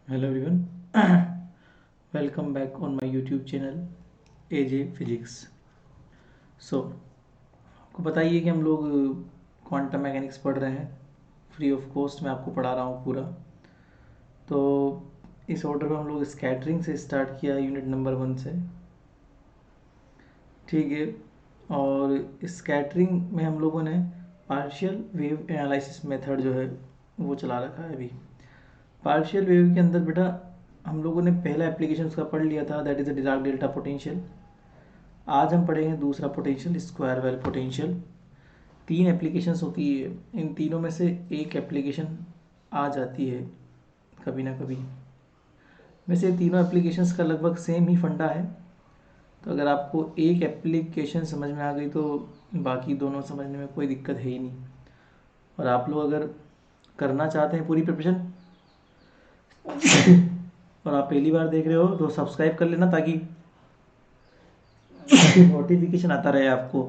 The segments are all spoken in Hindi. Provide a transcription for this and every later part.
Hello everyone, welcome back on my YouTube channel AJ Physics. सो आपको पता ही है कि हम लोग क्वांटम मैकेनिक्स पढ़ रहे हैं। फ्री ऑफ कॉस्ट मैं आपको पढ़ा रहा हूँ पूरा। तो इस ऑर्डर में हम लोग स्कैटरिंग से स्टार्ट किया यूनिट नंबर 1 से, ठीक है। और स्कैटरिंग में हम लोगों ने पार्शियल वेव एनालिसिस मेथड जो है वो चला रखा है अभी। पार्शियल वेव के अंदर बेटा हम लोगों ने पहला एप्लीकेशन उसका पढ़ लिया था, that is the Dirac delta potential. आज हम पढ़ेंगे दूसरा पोटेंशियल, स्क्वायर वेल पोटेंशियल। तीन एप्लीकेशंस होती है, इन तीनों में से एक एप्लीकेशन आ जाती है कभी ना कभी। वैसे तीनों एप्लीकेशंस का लगभग सेम ही फंडा है, तो अगर आपको एक एप्लीकेशन समझ में आ गई तो बाकी दोनों समझने में कोई दिक्कत है ही नहीं। और आप लोग अगर करना चाहते हैं पूरी प्रिपरेशन और आप पहली बार देख रहे हो तो सब्सक्राइब कर लेना ताकि नोटिफिकेशन आता रहे आपको।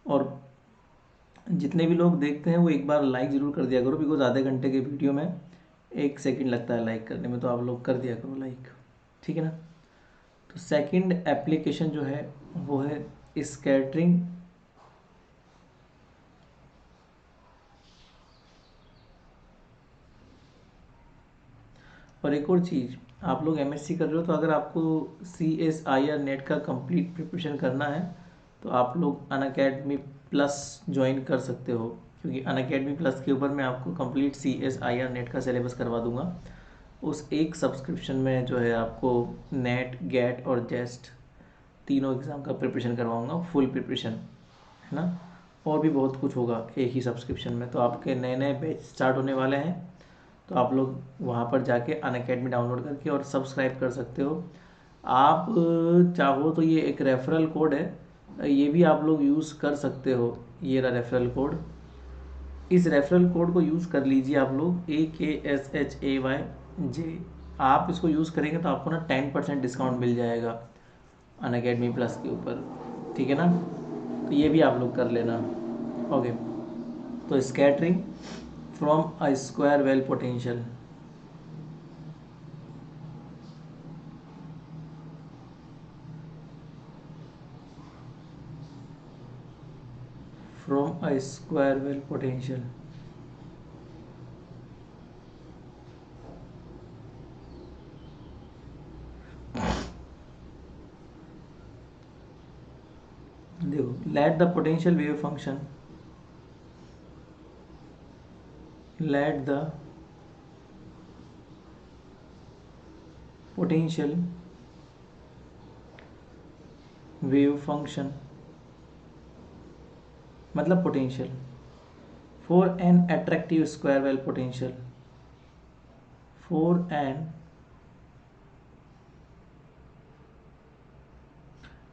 और जितने भी लोग देखते हैं वो एक बार लाइक ज़रूर कर दिया करो, बिकॉज आधे घंटे के वीडियो में 1 सेकंड लगता है लाइक करने में, तो आप लोग कर दिया करो लाइक, ठीक है ना। तो सेकंड एप्लीकेशन जो है वो है स्कैटरिंग। और एक और चीज़, आप लोग एमएससी कर रहे हो तो अगर आपको CSIR नेट का कंप्लीट प्रिपरेशन करना है तो आप लोग अनअकैडमी प्लस ज्वाइन कर सकते हो, क्योंकि अनअकैडमी प्लस के ऊपर मैं आपको कंप्लीट CSIR नेट का सिलेबस करवा दूंगा। उस एक सब्सक्रिप्शन में जो है आपको नेट, गेट और जेस्ट तीनों एग्ज़ाम का प्रिपरेशन करवाऊंगा, फुल प्रिपरेशन, है ना। और भी बहुत कुछ होगा एक ही सब्सक्रिप्शन में। तो आपके नए नए बैच स्टार्ट होने वाले हैं, तो आप लोग वहाँ पर जाके अनअकैडमी डाउनलोड करके और सब्सक्राइब कर सकते हो। आप चाहो तो ये एक रेफरल कोड है, ये भी आप लोग यूज़ कर सकते हो। ये रहा रेफरल कोड, इस रेफरल कोड को यूज़ कर लीजिए आप लोग, AKSHAYJ। आप इसको यूज़ करेंगे तो आपको ना 10% डिस्काउंट मिल जाएगा अनअकैडमी प्लस के ऊपर, ठीक है ना। तो ये भी आप लोग कर लेना। ओके, तो scattering from a square well potential. From a square well potential, देखो, let the potential wave function, let the potential wave function मतलब potential for an attractive square well potential, for an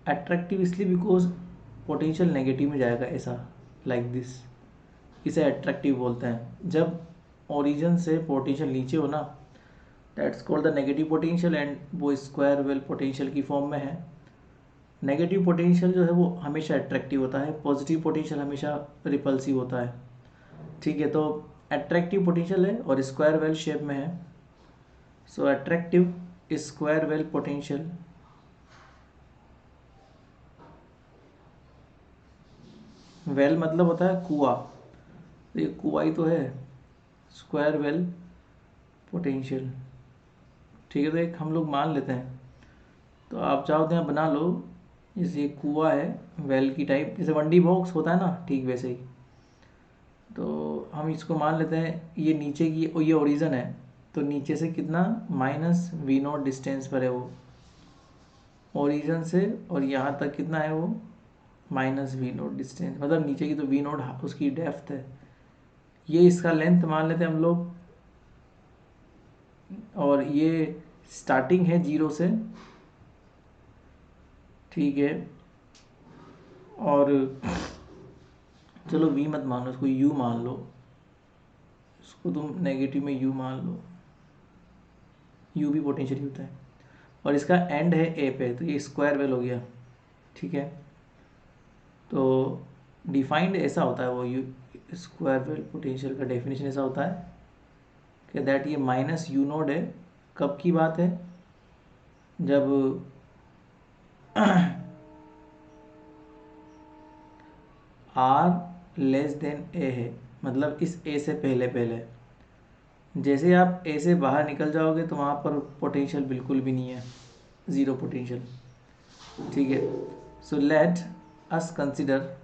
attractive इसलिए बिकॉज पोटेंशियल नेगेटिव में जाएगा, ऐसा लाइक दिस, इसे अट्रैक्टिव बोलते हैं। जब ओरिजिन से पोटेंशियल नीचे हो ना, that's called the negative potential, and वो स्क्वायर वेल पोटेंशियल की फॉर्म में है। नेगेटिव पोटेंशियल जो है वो हमेशा अट्रैक्टिव होता है, पॉजिटिव पोटेंशियल हमेशा रिपल्सिव होता है, ठीक है। तो अट्रैक्टिव पोटेंशियल है और स्क्वायर वेल शेप में है, सो attractive square well potential well मतलब होता है कुआं, तो ये कुआं ही तो है स्क्वायर वेल पोटेंशियल, ठीक है। तो एक हम लोग मान लेते हैं, तो आप चाहो तो यहाँ बना लो, जैसे कुआं है वेल की टाइप, जैसे 1D बॉक्स होता है ना, ठीक वैसे ही। तो हम इसको मान लेते हैं ये नीचे की, ये ओरिजिन है, तो नीचे से कितना -V0 डिस्टेंस पर है वो ओरिजिन से, और यहाँ तक कितना है वो -V0 डिस्टेंस, मतलब नीचे की तो V0 उसकी डेप्थ है, ये इसका लेंथ मान लेते हैं हम लोग। और ये स्टार्टिंग है 0 से, ठीक है। और चलो V मत मान लो, इसको U मान लो, इसको तुम नेगेटिव में U मान लो, U भी पोटेंशियल होता है। और इसका एंड है A पे, तो ये स्क्वायर वेल हो गया, ठीक है। तो डिफाइंड ऐसा होता है वो यू स्क्वायर वेल पोटेंशियल का डेफिनेशन ऐसा होता है कि दैट ये -U0 है कब की बात है? जब आर लेस देन ए है, मतलब इस ए से पहले पहले। जैसे आप ए से बाहर निकल जाओगे तो वहाँ पर पोटेंशियल बिल्कुल भी नहीं है, ज़ीरो पोटेंशियल। ठीक है, so let us consider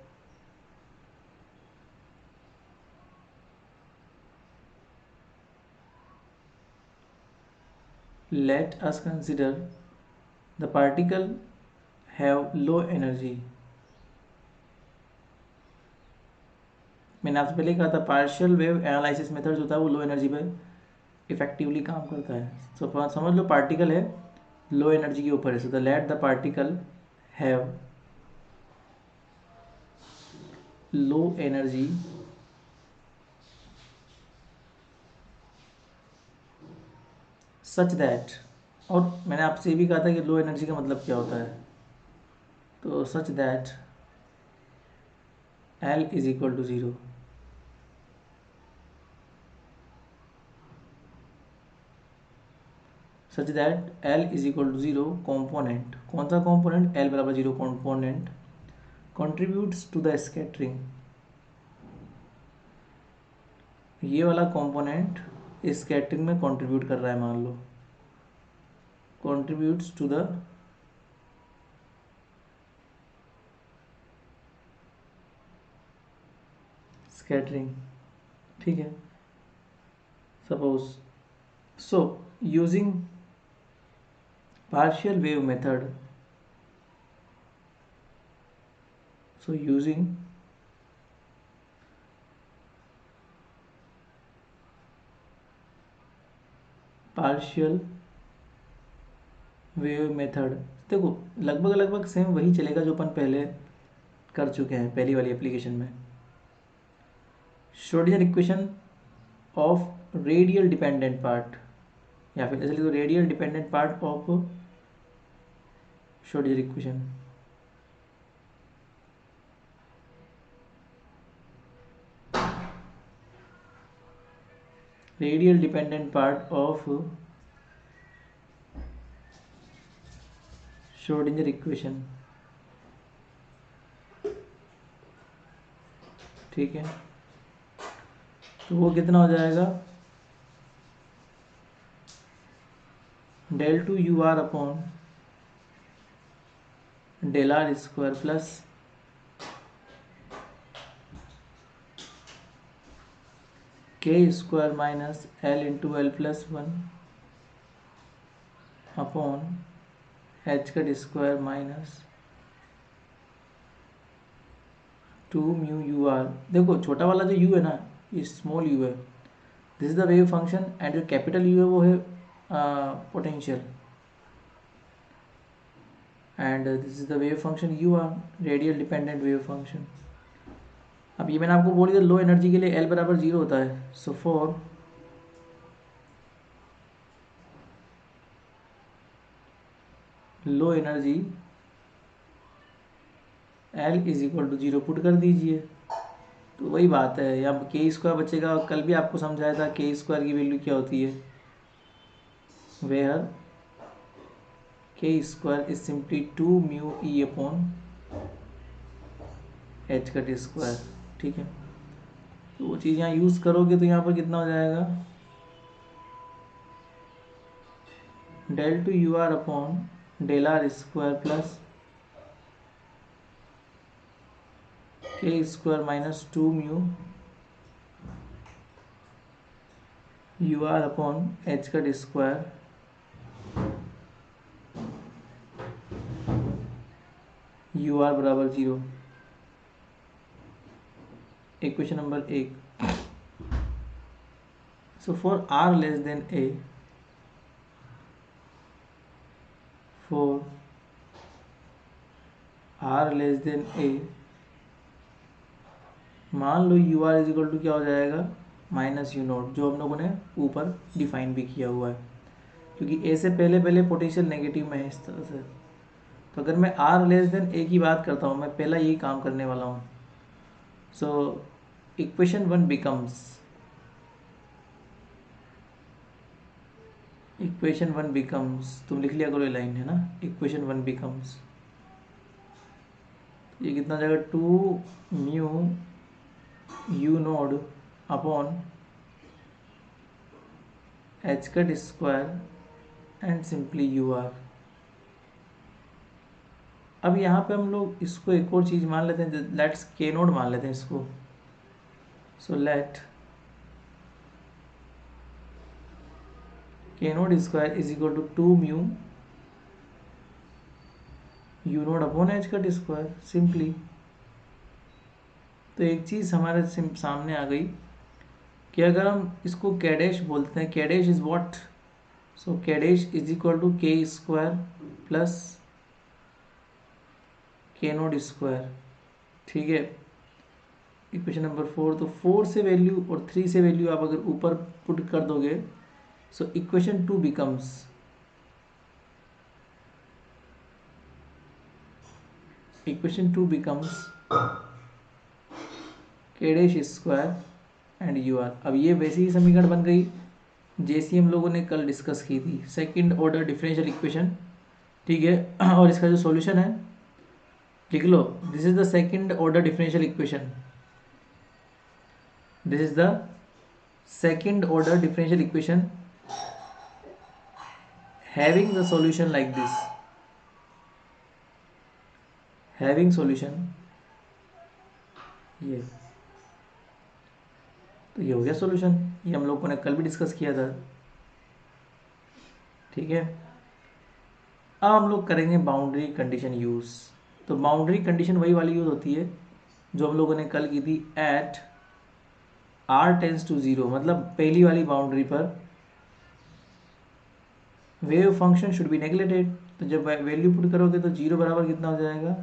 the particle have low energy। मैंने आपसे पहले कहा था पार्शियल वेव एनालिसिस मेथड जो होता है वो लो एनर्जी पे इफेक्टिवली काम करता है। सो समझ लो पार्टिकल है लो एनर्जी के ऊपर है, so the let the particle have low energy such that, और मैंने आपसे ये भी कहा था कि लो एनर्जी का मतलब क्या होता है, तो such that L is equal to zero. Such that L is equal to zero component, कौन सा कॉम्पोनेंट? L बराबर zero component contributes to the scattering. ये वाला कॉम्पोनेंट स्कैटरिंग में कंट्रीब्यूट कर रहा है, मान लो कंट्रीब्यूट्स टू द स्कैटरिंग। ठीक है, suppose so using partial wave method, so using partial wave method, देखो लगभग लगभग सेम वही चलेगा जो अपन पहले कर चुके हैं पहली वाली एप्लीकेशन में। Schrodinger equation of radial dependent part, या फिर ऐसे लिखो radial dependent part of Schrodinger equation. Radial dependent part of Schrodinger equation. ठीक है, तो वो कितना हो जाएगा? Del two u r upon del r square plus k square minus l into l plus one upon H cut square minus two mu u r. देखो छोटा वाला जो यू है ना, ये स्मॉल यू है, this is the wave function, and जो कैपिटल यू है वो है potential, and this is the wave function U R, radial dependent wave function. अब ये मैंने आपको बोल दिया लो एनर्जी के लिए एल बराबर जीरो होता है, so for low energy L is equal to zero put कर दीजिए, तो वही बात है, या के स्क्वायर बचेगा। कल भी आपको समझाया था के स्क्वायर की वैल्यू क्या होती है, where K square is simply two mu E upon H cut square. ठीक है, तो वो चीज़ यहाँ यूज़ करोगे तो यहाँ पर कितना हो जाएगा? Del two u r upon del r square plus k square minus two mu u r upon H cut square u r बराबर जीरो। इक्वेशन नंबर एक। So for r less than a, for r less than a, मान लो u r is equal to क्या हो जाएगा? माइनस यू नोट, जो हम लोगों ने ऊपर डिफाइन भी किया हुआ है, क्योंकि ए से पहले पहले पोटेंशियल नेगेटिव में है इस तरह से। तो अगर मैं आर लेस देन ए की बात करता हूँ, मैं पहला यही काम करने वाला हूँ। So equation one becomes equation 1 becomes, तुम लिख लिया करो ये लाइन है ना, इक्वेशन 1 बिकम्स, ये कितना जाएगा 2 mu U naught upon H cut square and simply U R. अब यहाँ पे हम लोग इसको एक और चीज़ मान लेते हैं, लेट्स के नोड मान लेते हैं इसको। So let K naught square is equal to 2 mu U naught upon H cut square simply. तो एक चीज़ हमारे सामने आ गई कि अगर हम इसको कैडेश बोलते हैं, k dash is what, so k dash is equal to के square plus k naught square, ठीक है। इक्वेशन नंबर 4, तो 4 से वैल्यू और 3 से वैल्यू आप अगर ऊपर पुट कर दोगे, so equation 2 becomes K dash square and U R. अब ये वैसे ही समीकरण बन गई जैसी हम लोगों ने कल डिस्कस की थी, सेकंड ऑर्डर डिफरेंशियल इक्वेशन, ठीक है। और इसका जो सॉल्यूशन है लिख लो, this is the second order differential equation, this is the second order differential equation having the solution like this, having solution, ये तो ये हो गया सॉल्यूशन, ये हम लोगों ने कल भी डिस्कस किया था, ठीक है। अब हम लोग करेंगे बाउंड्री कंडीशन यूज़। तो बाउंड्री कंडीशन वही वाली यूज़ होती है जो हम लोगों ने कल की थी, एट r टेंस टू 0, मतलब पहली वाली बाउंड्री पर wave function should be neglected. तो जब वैल्यू पुट करोगे तो 0 बराबर कितना हो जाएगा,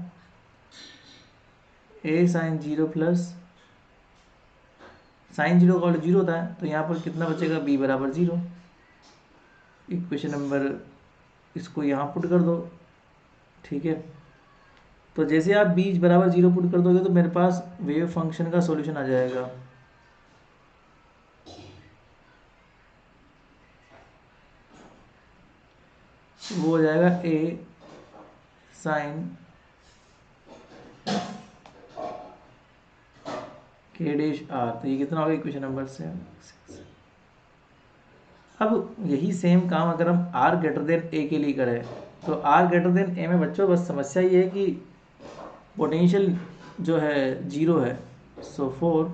a साइन 0 प्लस साइन 0 का 0 होता है, तो यहाँ पर कितना बचेगा, b बराबर 0। इक्वेशन नंबर इसको यहाँ पुट कर दो, ठीक है। तो जैसे आप b बराबर 0 पुट कर दोगे तो मेरे पास वेव फंक्शन का सॉल्यूशन आ जाएगा। वो हो जाएगा a साइन के डैश आर। तो ये कितना होगा, इक्वेशन नंबर 7। अब यही सेम काम अगर हम r ग्रेटर देन a के लिए करें, तो r ग्रेटर देन a में बच्चों बस समस्या ये है कि पोटेंशियल जो है 0 है। So for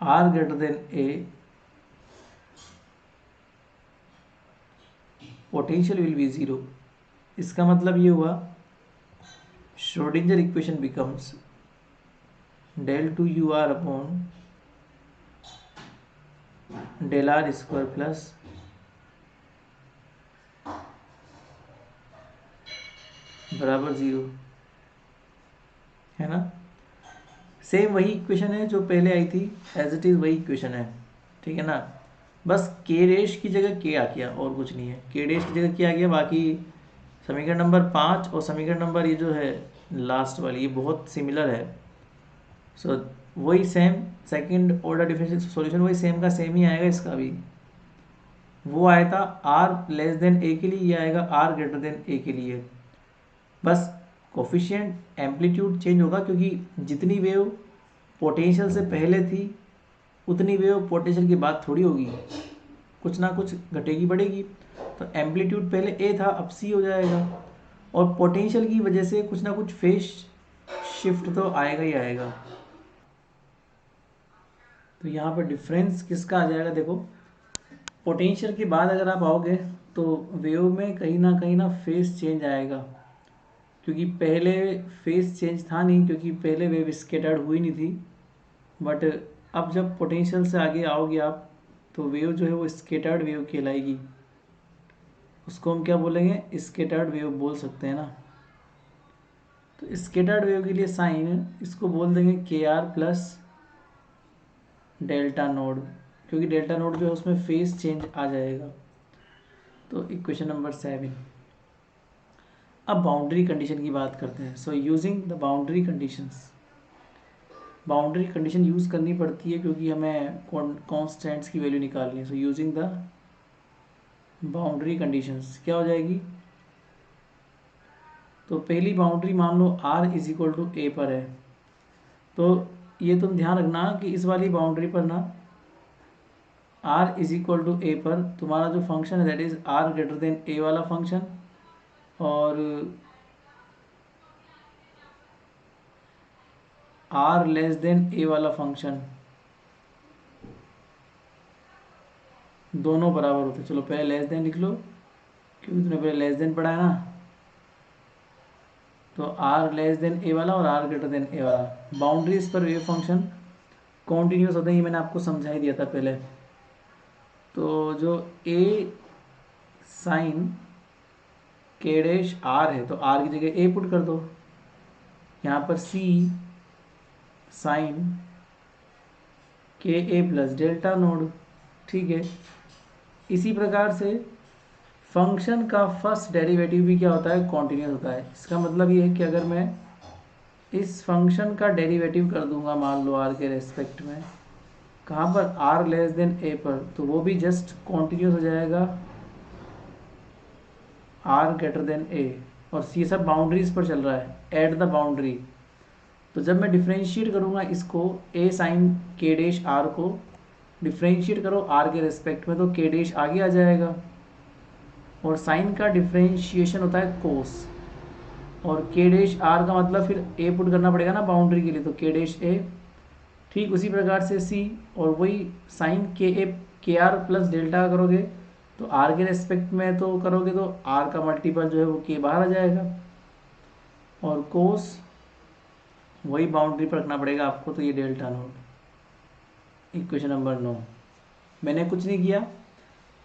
r greater then a potential will be 0। इसका मतलब ये हुआ Schrodinger equation becomes del 2 u r upon del r square plus बराबर 0, है ना। सेम वही इक्वेशन है जो पहले आई थी, एज इट इज़ वही इक्वेशन है, ठीक है ना। बस के डैश की जगह के आ गया और कुछ नहीं है, के डैश की जगह के आ गया। बाकी समीकरण नंबर 5 और समीकरण नंबर ये जो है लास्ट वाली, ये बहुत सिमिलर है। सो वही same second order differential solution वही सेम का सेम ही आएगा। इसका भी वो आया था r लेस देन a के लिए, ये आएगा r ग्रेटर देन a के लिए। बस कोफिशिएंट एम्पलीट्यूड चेंज होगा, क्योंकि जितनी वेव पोटेंशियल से पहले थी उतनी वेव पोटेंशियल के बाद थोड़ी होगी, कुछ ना कुछ घटेगी बढ़ेगी। तो एम्पलीट्यूड पहले a था, अब c हो जाएगा, और पोटेंशियल की वजह से कुछ ना कुछ फेस शिफ्ट तो आएगा ही आएगा। तो यहाँ पर डिफरेंस किसका आ जाएगा, देखो पोटेंशियल के बाद अगर आप आओगे तो वेव में कहीं ना फेस चेंज आएगा, क्योंकि पहले फेस चेंज था नहीं, क्योंकि पहले वेव स्केटर्ड हुई नहीं थी। बट अब जब पोटेंशियल से आगे आओगे आप, तो वेव जो है वो स्केटर्ड वेव कहलाएगी। उसको हम क्या बोलेंगे, स्केटर्ड वेव बोल सकते हैं ना। तो स्केटर्ड वेव के लिए साइन इसको बोल देंगे के आर प्लस डेल्टा नोड, क्योंकि डेल्टा नोड जो है उसमें फेस चेंज आ जाएगा। तो इक्वेशन नंबर 7। अब बाउंड्री कंडीशन की बात करते हैं। So using the boundary conditions, boundary condition use करनी पड़ती है क्योंकि हमें कॉन्स्टेंट्स की वैल्यू निकालनी है। So using the boundary conditions क्या हो जाएगी, तो पहली बाउंड्री मान लो r is equal to a पर है, तो ये तुम ध्यान रखना कि इस वाली बाउंड्री पर ना r is equal to a पर तुम्हारा जो फंक्शन है that is r greater than a वाला फंक्शन, और r लेस देन ए वाला फंक्शन दोनों बराबर होते हैं। चलो पहले लेस देन लिख लो क्योंकि तुमने पहले लेस देन पढ़ा है ना, तो r लेस देन ए वाला और r ग्रेटर देन ए वाला। बाउंड्रीज पर वेव फंक्शन कॉन्टिन्यूस होते हैं, ये मैंने आपको समझा ही दिया था पहले। तो जो a साइन के डैश r है तो r की जगह a पुट कर दो, यहाँ पर c साइन के ए प्लस डेल्टा नोड, ठीक है। इसी प्रकार से फंक्शन का फर्स्ट डेरिवेटिव भी क्या होता है, कॉन्टिन्यूस होता है। इसका मतलब ये है कि अगर मैं इस फंक्शन का डेरिवेटिव कर दूंगा मान लो r के रेस्पेक्ट में, कहाँ पर, r लेस देन a पर, तो वो भी जस्ट कॉन्टिन्यूस हो जाएगा r ग्रेटर देन a। और ये सब बाउंड्रीज पर चल रहा है, एट द बाउंड्री। तो जब मैं डिफ्रेंशिएट करूँगा इसको a साइन के डैश r को डिफ्रेंशिएट करो r के रेस्पेक्ट में, तो के डैश आगे आ जाएगा। और साइन का डिफ्रेंशिएशन होता है कोस, और के डैश आर का मतलब फिर ए पुट करना पड़ेगा ना बाउंड्री के लिए, तो के डैश ए। ठीक उसी प्रकार से सी, और वही साइन के ए के आर प्लस डेल्टा करोगे तो आर के रेस्पेक्ट में तो करोगे तो आर का मल्टीपल जो है वो के बाहर आ जाएगा, और कोस वही बाउंड्री पर रखना पड़ेगा आपको, तो ये डेल्टा नोट। Equation number 9। मैंने कुछ नहीं किया,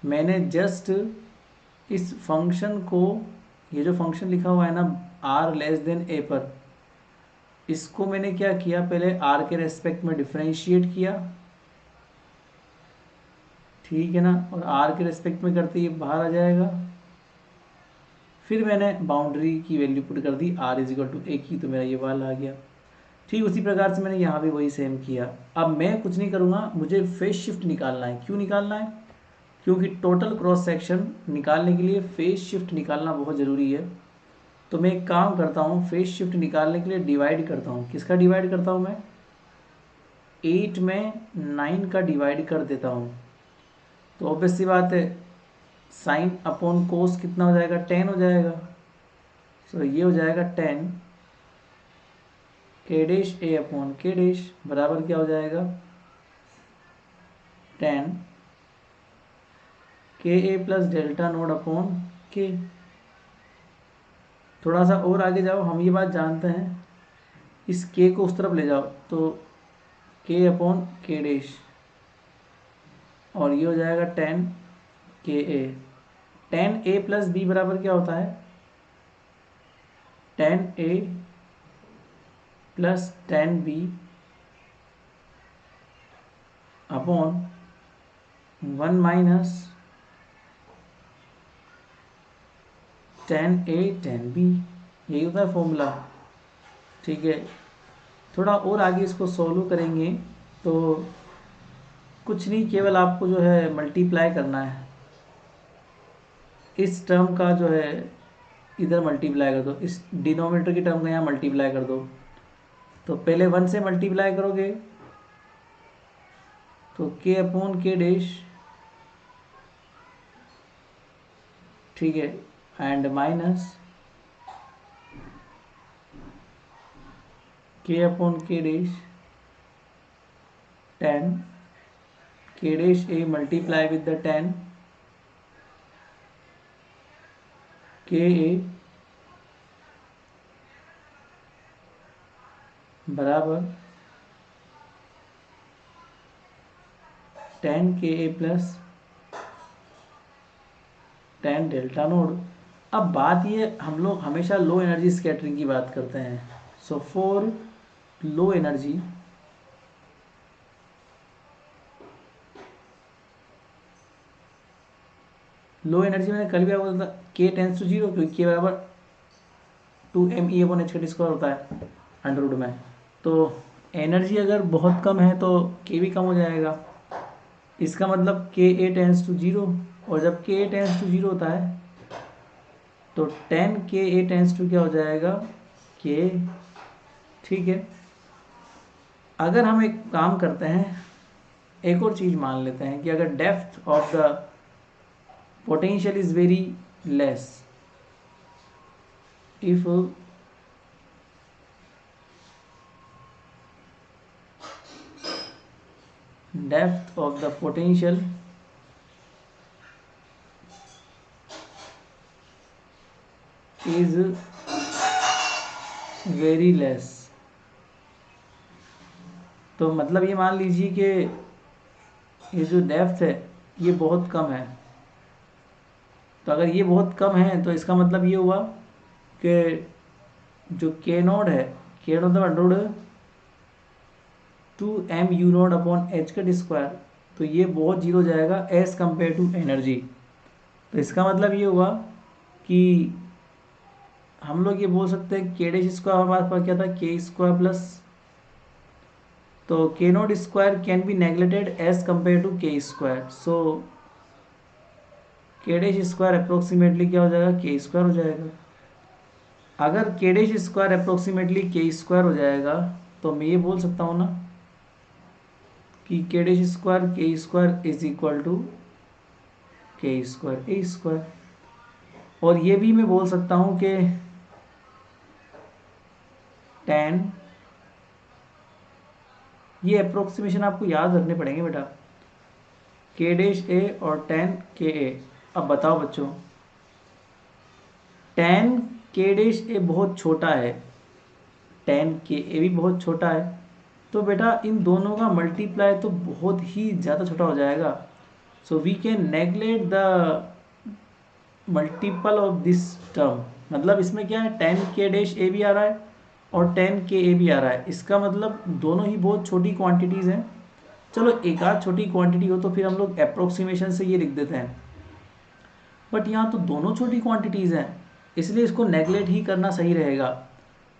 मैंने जस्ट इस फंक्शन को, ये जो फंक्शन लिखा हुआ है ना r लेस देन ए पर, इसको मैंने क्या किया, पहले r के रेस्पेक्ट में डिफरेंशिएट किया, ठीक है ना, और r के रेस्पेक्ट में करते ही बाहर आ जाएगा। फिर मैंने बाउंड्री की वैल्यू पुट कर दी r इज इक्वल टू ए की, तो मेरा ये वाला आ गया। ठीक उसी प्रकार से मैंने यहाँ भी वही सेम किया। अब मैं कुछ नहीं करूँगा, मुझे फेज शिफ्ट निकालना है। क्यों निकालना है, क्योंकि टोटल क्रॉस सेक्शन निकालने के लिए फेज शिफ्ट निकालना बहुत ज़रूरी है। तो मैं एक काम करता हूँ, फेज शिफ्ट निकालने के लिए डिवाइड करता हूँ। किसका डिवाइड करता हूँ मैं, 8 में 9 का डिवाइड कर देता हूँ। तो ऑब्वियस सी बात है, साइन अपॉन कोस कितना हो जाएगा, 10 हो जाएगा। सो ये हो जाएगा 10 के डैश ए अपॉन के डैश बराबर क्या हो जाएगा, 10 के ए प्लस डेल्टा नोड अपॉन के। थोड़ा सा और आगे जाओ, हम ये बात जानते हैं, इस के को उस तरफ ले जाओ तो के अपॉन के डैश, और ये हो जाएगा 10 के ए। 10 ए प्लस बी बराबर क्या होता है, 10 ए प्लस 10 बी अपॉन 1 माइनस 10 ए 10 बी, यही होता है फॉर्मूला, ठीक है। थोड़ा और आगे इसको सॉल्व करेंगे तो कुछ नहीं, केवल आपको जो है मल्टीप्लाई करना है, इस टर्म का जो है इधर मल्टीप्लाई कर दो, इस डिनोमिनेटर की टर्म का यहाँ मल्टीप्लाई कर दो। तो पहले 1 से मल्टीप्लाई करोगे तो के अपॉन के डैश, ठीक है, एंड माइनस के अपॉन के डैश 10 के dash A multiply with the 10 के ए बराबर 10 के ए प्लस 10 डेल्टा नोड। अब बात ये, हम लोग हमेशा लो एनर्जी स्कैटरिंग की बात करते हैं। सो for low energy, low energy मैंने कल भी आपको बोला था, के टेंस टू 0, क्योंकि के बराबर 2 m e अपॉन h का स्क्वायर होता है अंडर रूट में। तो एनर्जी अगर बहुत कम है तो के भी कम हो जाएगा, इसका मतलब के ए टेंस टू 0, और जब के ए टेंस टू 0 होता है तो 10 के ए टेंस टू क्या हो जाएगा, के। ठीक है, अगर हम एक काम करते हैं, एक और चीज़ मान लेते हैं कि अगर depth of the potential is very less, if depth of the potential is very less, तो मतलब ये मान लीजिए कि ये जो डेप्थ है ये बहुत कम है। तो अगर ये बहुत कम है तो इसका मतलब ये हुआ कि जो के नोड है, के नोड मतलब 2m u0 upon H cut square, तो ये बहुत जीरो जाएगा एज कंपेयर टू एनर्जी। तो इसका मतलब ये हुआ कि हम लोग ये बोल सकते हैं के डैश स्क्वायर हमारे पास क्या था, के स्क्वायर प्लस, तो K naught square can be neglected as compared to के square, so K dash square approximately क्या हो जाएगा, के स्क्वायर हो जाएगा। अगर के डैश स्क्वायर अप्रोक्सीमेटली के स्क्वायर हो जाएगा तो मैं ये बोल सकता हूँ ना कि के डैश स्क्वायर के स्क्वायर इज इक्वल टू के स्क्वायर ए स्क्वायर, और ये भी मैं बोल सकता हूँ कि 10, ये अप्रोक्सीमेशन आपको याद रखने पड़ेंगे बेटा, के डैश ए और 10 के ए। अब बताओ बच्चों, 10 के डैश ए बहुत छोटा है, 10 के ए भी बहुत छोटा है, तो बेटा इन दोनों का मल्टीप्लाई तो बहुत ही ज़्यादा छोटा हो जाएगा। So we can neglect the multiple of this term, मतलब इसमें क्या है, 10 के डैश ए भी आ रहा है और 10 के ए भी आ रहा है, इसका मतलब दोनों ही बहुत छोटी क्वांटिटीज़ हैं। चलो एक आध छोटी क्वांटिटी हो तो फिर हम लोग अप्रोक्सीमेशन से ये लिख देते हैं, बट यहाँ तो दोनों छोटी क्वांटिटीज़ हैं, इसलिए इसको नेग्लेक्ट ही करना सही रहेगा।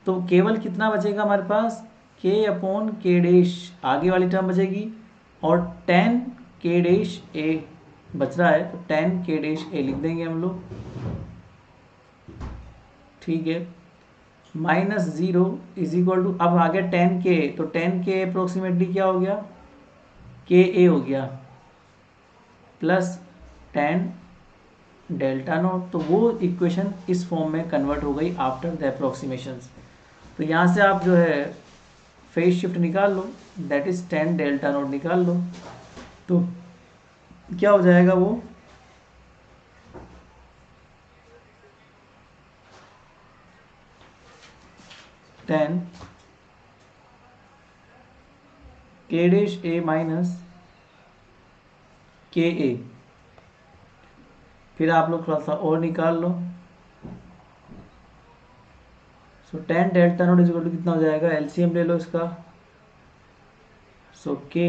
तो केवल कितना बचेगा हमारे पास, के अपॉन के डैश आगे वाली टर्म बचेगी, और 10 के डैश ए बच रहा है, तो 10 के डैश ए लिख देंगे हम लोग। ठीक है, -0 इज इक्वल टू, अब आ गया 10 के, तो 10 के अप्रोक्सीमेटली क्या हो गया, के ए हो गया, प्लस 10 डेल्टा नोट, तो वो इक्वेशन इस फॉर्म में कन्वर्ट हो गई आफ्टर द अप्रोक्सीमेशंस। तो यहाँ से आप जो है फेज शिफ्ट निकाल लो, दैट इज 10 डेल्टा नोट निकाल लो, तो क्या हो जाएगा वो, टेन के डैश ए माइनस के ए, फिर आप लोग थोड़ा सा और निकाल लो, so 10 delta naught is equal to कितना हो जाएगा, एलसीएम ले लो इसका, सो के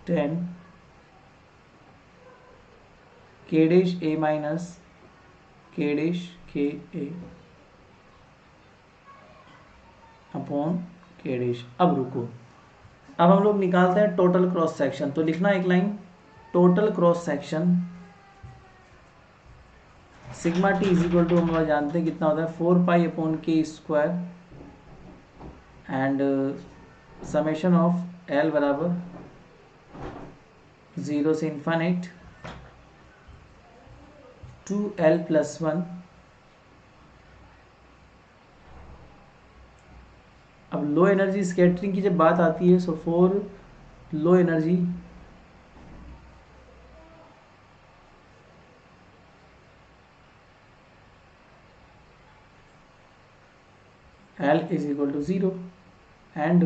10 के डैश ए माइनस के डैश के ए अपॉन के डैश। अब रुको, अब हम लोग निकालते हैं टोटल क्रॉस सेक्शन, तो लिखना एक line, total cross section sigma T is equal to हम लोग जानते हैं कितना होता है, 4 pi upon K square and summation of L बराबर 0 से इन्फाइनाइट 2l + 1। अब लो एनर्जी स्कैटरिंग की जब बात आती है, so for low energy L is equal to 0 and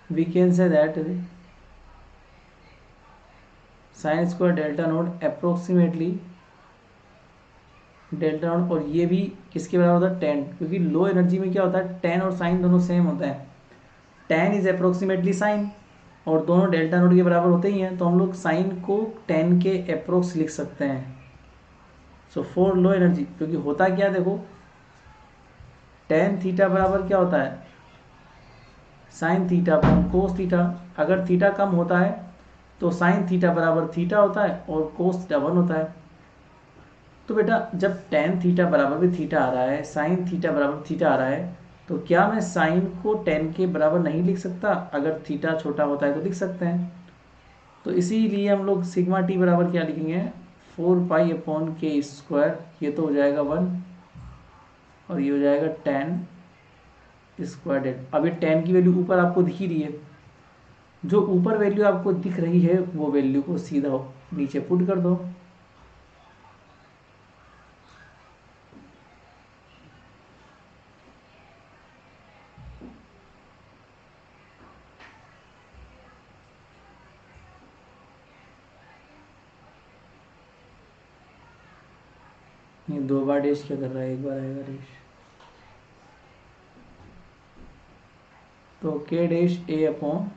we can say that sin square delta naught approximately delta naught, और ये भी किसके बराबर होता है, 10, क्योंकि लो एनर्जी में क्या होता है, 10 और साइन दोनों सेम होता है, 10 इज अप्रोक्सीमेटली साइन, और दोनों डेल्टा नोट के बराबर होते ही हैं, तो हम लोग साइन को 10 के अप्रोक्स लिख सकते हैं। सो फॉर लो एनर्जी, क्योंकि होता क्या देखो, टेन थीटा बराबर क्या होता है, sine theta upon cos theta. अगर थीटा कम होता है तो साइन थीटा बराबर थीटा होता है और कोस थीटा 1 होता है। तो बेटा जब टेन थीटा बराबर भी थीटा आ रहा है, साइन थीटा बराबर थीटा आ रहा है, तो क्या मैं साइन को टेन के बराबर नहीं लिख सकता? अगर थीटा छोटा होता है तो लिख सकते हैं। तो इसीलिए हम लोग सिग्मा टी बराबर क्या लिखेंगे, 4 पाई अपॉन के स्क्वायर, ये तो हो जाएगा 1 और ये हो जाएगा टेन स्क्वायर। अब ये टेन की वैल्यू ऊपर आपको दिख ही रही है, जो ऊपर वैल्यू आपको दिख रही है वो वैल्यू को सीधा नीचे पुट कर दो। ये 2 बार डैश क्या कर रहा है, एक बार आएगा डैश। तो के डैश ए अपॉन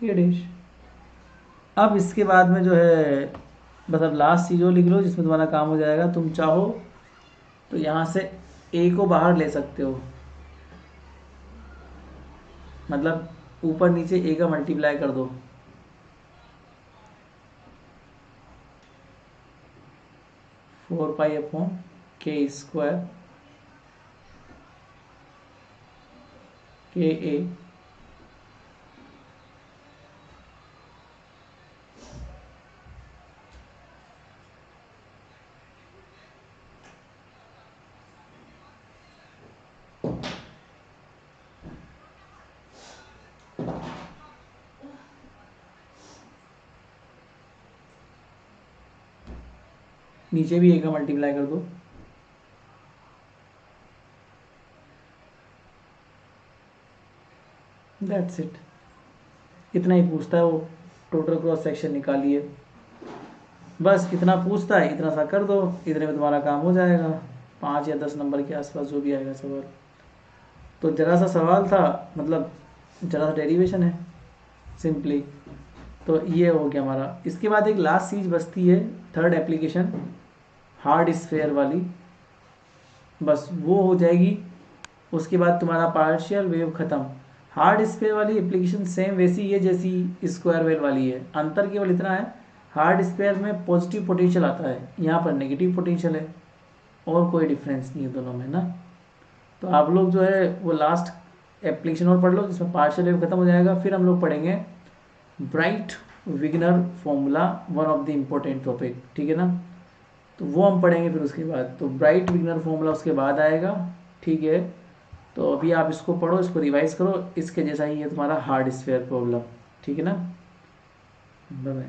के डैश। अब इसके बाद में जो है मतलब लास्ट चीज़ लिख लो जिसमें तुम्हारा काम हो जाएगा। तुम चाहो तो यहाँ से ए को बाहर ले सकते हो, मतलब ऊपर नीचे ए का मल्टीप्लाई कर दो। Four pi upon K square के ए नीचे भी ए का मल्टीप्लाई कर दो। दैट्स इट, इतना ही पूछता है वो। टोटल क्रॉस सेक्शन निकालिए, बस इतना पूछता है, इतना सा कर दो, इतने में तुम्हारा काम हो जाएगा। 5 या 10 नंबर के आसपास जो भी आएगा सवाल। तो जरा सा सवाल था, मतलब जरा सा डेरिवेशन है सिंपली। तो ये हो गया हमारा। इसके बाद एक लास्ट चीज़ बचती है, थर्ड एप्लीकेशन, हार्ड स्फेयर वाली, बस वो हो जाएगी। उसके बाद तुम्हारा पार्शियल वेव ख़त्म। हार्ड स्फेयर वाली एप्लीकेशन सेम वैसी है जैसी स्क्वायर वेव वाली है, अंतर केवल इतना है हार्ड स्फेयर में पॉजिटिव पोटेंशियल आता है, यहाँ पर नेगेटिव पोटेंशियल है, और कोई डिफरेंस नहीं है दोनों में ना। तो आप लोग जो है वो लास्ट एप्लीकेशन और पढ़ लो जिसमें पार्शियल वेव खत्म हो जाएगा। फिर हम लोग पढ़ेंगे bright विग्नर formula, one of the important topic, ठीक है ना। तो वो हम पढ़ेंगे फिर उसके बाद। तो ब्राइट विग्नर फॉर्मूला उसके बाद आएगा, ठीक है। तो अभी आप इसको पढ़ो, इसको रिवाइज करो, इसके जैसा ही है तुम्हारा हार्ड स्फेयर प्रॉब्लम, ठीक है ना। Bye bye.